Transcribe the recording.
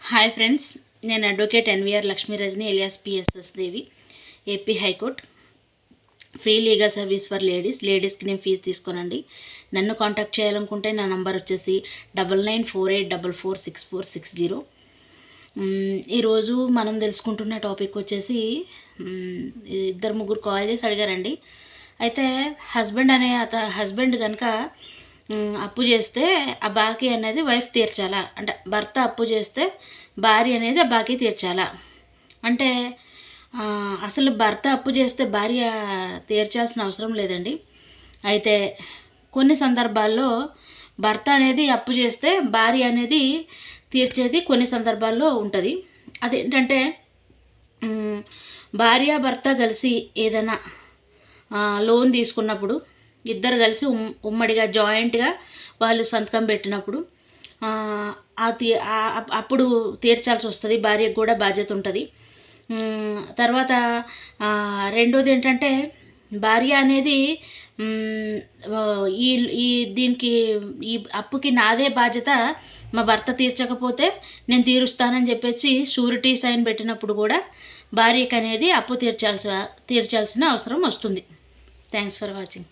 Hi friends, నేను advocate NVR Lakshmi Rajani alias PSS Devi, AP high court. Free legal service for లేడీస్కి నేను fee తీసుకోనండి. నన్ను contact చేయాలనుకుంటే నా నంబర్ వచ్చేసి 9948446460. ఈరోజు మనం తెలుసుకుంటున్న టాపిక్ వచ్చేసి ఇద్దరు ముగ్గురు కాల్ చేసి అడిగారండి. అయితే హస్బెండ్ కనుక అప్పు చేస్తే ఆ బాకీ అనేది వైఫ్ తీర్చాలా, అంటే భర్త అప్పు చేస్తే భార్య అనేది ఆ బాకీ తీర్చాలా అంటే, అసలు భర్త అప్పు చేస్తే భార్య తీర్చాల్సిన అవసరం లేదండి. అయితే కొన్ని సందర్భాల్లో భర్త అనేది అప్పు చేస్తే భార్య అనేది తీర్చేది కొన్ని సందర్భాల్లో ఉంటుంది. అదేంటంటే, భార్య భర్త కలిసి ఏదైనా లోన్ తీసుకున్నప్పుడు ఇద్దరు కలిసి ఉమ్మడిగా జాయింట్గా వాళ్ళు సంతకం పెట్టినప్పుడు అప్పుడు తీర్చాల్సి వస్తుంది. భార్యకు కూడా బాధ్యత ఉంటుంది. తర్వాత రెండోది ఏంటంటే, భార్య అనేది ఈ ఈ దీనికి ఈ అప్పుకి నాదే బాధ్యత, మా భర్త తీర్చకపోతే నేను తీరుస్తానని చెప్పేసి షూరిటీ సైన్ పెట్టినప్పుడు కూడా భార్యకు అనేది అప్పు తీర్చాల్సిన అవసరం వస్తుంది. Thanks for watching.